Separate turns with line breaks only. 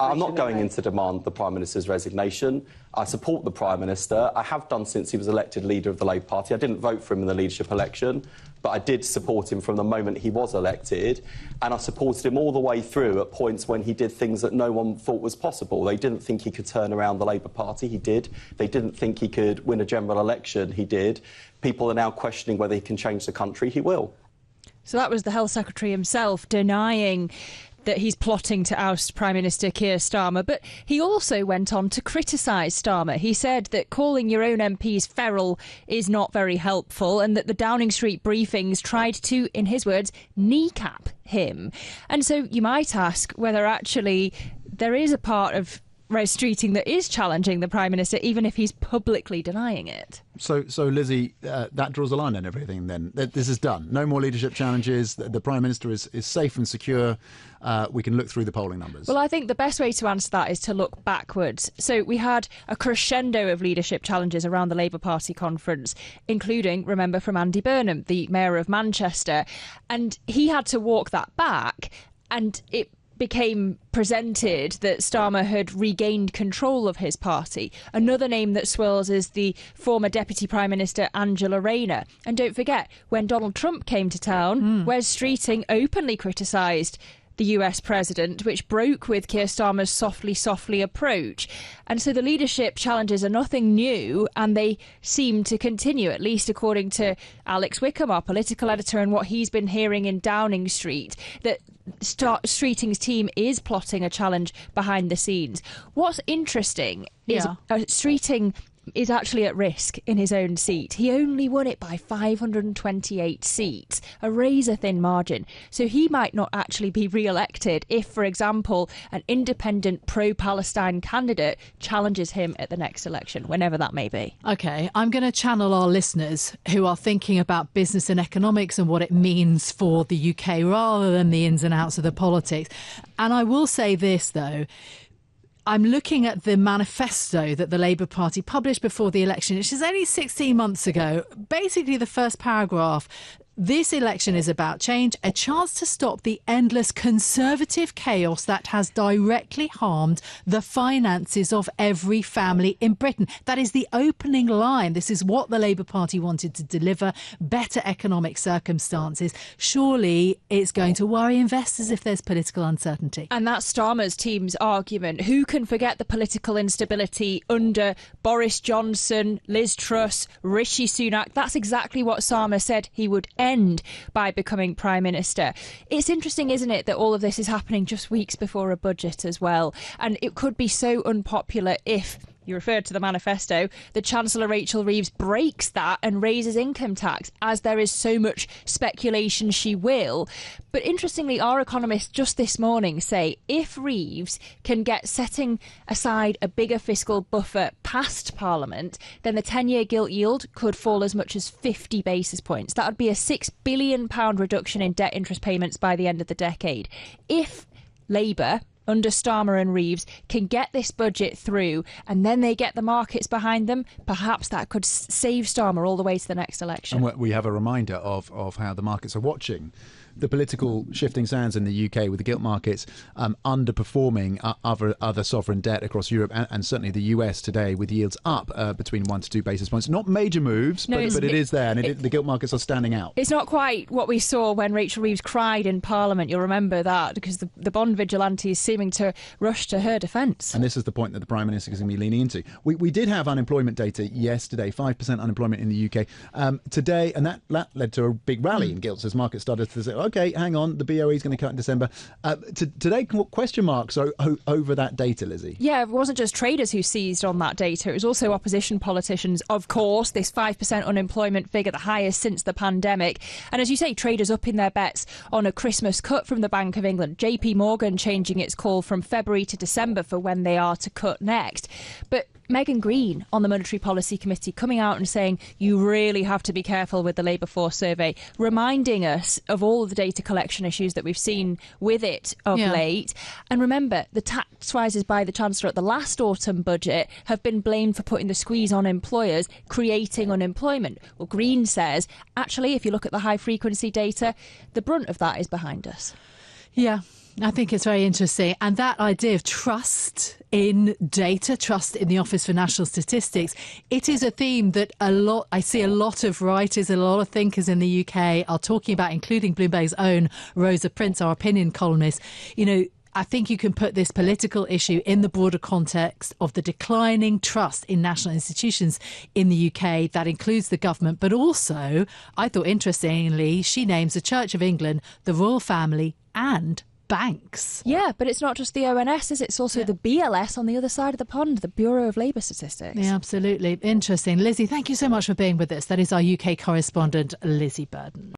I'm not going in to demand the Prime Minister's resignation. I support the Prime Minister. I have done since he was elected leader of the Labour Party. I didn't vote for him in the leadership election, but I did support him from the moment he was elected, and I supported him all the way through at points when he did things that no one thought was possible. They didn't think he could turn around the Labour Party. He did. They didn't think he could win a general election. He did. People are now questioning whether he can change the country. He will.
So that was the Health Secretary himself denying that he's plotting to oust Prime Minister Keir Starmer, but he also went on to criticise Starmer. He said that calling your own MPs feral is not very helpful and that the Downing Street briefings tried to, in his words, kneecap him. And so you might ask whether actually there is a part of Wes Streeting that is challenging the Prime Minister, even if he's publicly denying it.
So Lizzie, that draws a line on everything then. This is done. No more leadership challenges. The Prime Minister is safe and secure. We can look through the polling numbers.
Well, I think the best way to answer that is to look backwards. So we had a crescendo of leadership challenges around the Labour Party conference, including, remember, from Andy Burnham, the Mayor of Manchester. And he had to walk that back, and it became presented that Starmer had regained control of his party. Another name that swirls is the former Deputy Prime Minister Angela Rayner. And don't forget, when Donald Trump came to town, Wes Streeting openly criticised the US president, which broke with Keir Starmer's softly approach. And so the leadership challenges are nothing new, and they seem to continue, at least according to Alex Wickham, our political editor, and what he's been hearing in Downing Street, that Streeting's team is plotting a challenge behind the scenes. What's interesting is Streeting is actually at risk in his own seat. He only won it by 528 seats, a razor-thin margin. So he might not actually be re-elected if, for example, an independent pro-Palestine candidate challenges him at the next election, whenever that may be.
OK, I'm going to channel our listeners who are thinking about business and economics and what it means for the UK rather than the ins and outs of the politics. And I will say this, though. I'm looking at the manifesto that the Labour Party published before the election, which is only 16 months ago. Basically, the first paragraph: this election is about change, a chance to stop the endless conservative chaos that has directly harmed the finances of every family in Britain. That is the opening line. This is what the Labour Party wanted to deliver: better economic circumstances. Surely it's going to worry investors if there's political uncertainty.
And that's Starmer's team's argument. Who can forget the political instability under Boris Johnson, Liz Truss, Rishi Sunak? That's exactly what Starmer said he would end by becoming Prime Minister. It's interesting, isn't it, that all of this is happening just weeks before a budget as well. And it could be so unpopular if, you referred to the manifesto, the Chancellor Rachel Reeves breaks that and raises income tax, as there is so much speculation she will. But interestingly, our economists just this morning say if Reeves can get setting aside a bigger fiscal buffer past Parliament, then the 10-year gilt yield could fall as much as 50 basis points. That would be a £6 billion reduction in debt interest payments by the end of the decade. If Labour, under Starmer and Reeves, can get this budget through and then they get the markets behind them, perhaps that could save Starmer all the way to the next election.
And we have a reminder of how the markets are watching the political shifting sands in the UK, with the gilt markets underperforming other sovereign debt across Europe and certainly the US today, with yields up between 1 to 2 basis points. Not major moves, but it is there, and the gilt markets are standing out.
It's not quite what we saw when Rachel Reeves cried in Parliament. You'll remember that, because the bond vigilante is seeming to rush to her defence.
And this is the point that the Prime Minister is going to be leaning into. We did have unemployment data yesterday, 5% unemployment in the UK today, and that led to a big rally in gilts as markets started to say, OK, hang on, the BOE is going to cut in December. Today, question marks over that data, Lizzie?
Yeah, it wasn't just traders who seized on that data. It was also opposition politicians, of course. This 5% unemployment figure, the highest since the pandemic. And as you say, traders upping their bets on a Christmas cut from the Bank of England. JP Morgan changing its call from February to December for when they are to cut next. But Megan Green on the Monetary Policy Committee coming out and saying you really have to be careful with the labour force survey, reminding us of all of the data collection issues that we've seen with it of late. And remember, the tax rises by the Chancellor at the last autumn budget have been blamed for putting the squeeze on employers, creating unemployment. Well, Green says, actually, if you look at the high frequency data, the brunt of that is behind us.
Yeah. I think it's very interesting. And that idea of trust in data, trust in the Office for National Statistics, it is a theme that I see a lot of writers, a lot of thinkers in the UK are talking about, including Bloomberg's own Rosa Prince, our opinion columnist. You know, I think you can put this political issue in the broader context of the declining trust in national institutions in the UK. That includes the government, but also, I thought interestingly, she names the Church of England, the royal family and banks.
Yeah, but it's not just the ONS, is it? It's also the BLS on the other side of the pond, the Bureau of Labour Statistics.
Yeah, absolutely. Interesting. Lizzie, thank you so much for being with us. That is our UK correspondent, Lizzie Burden.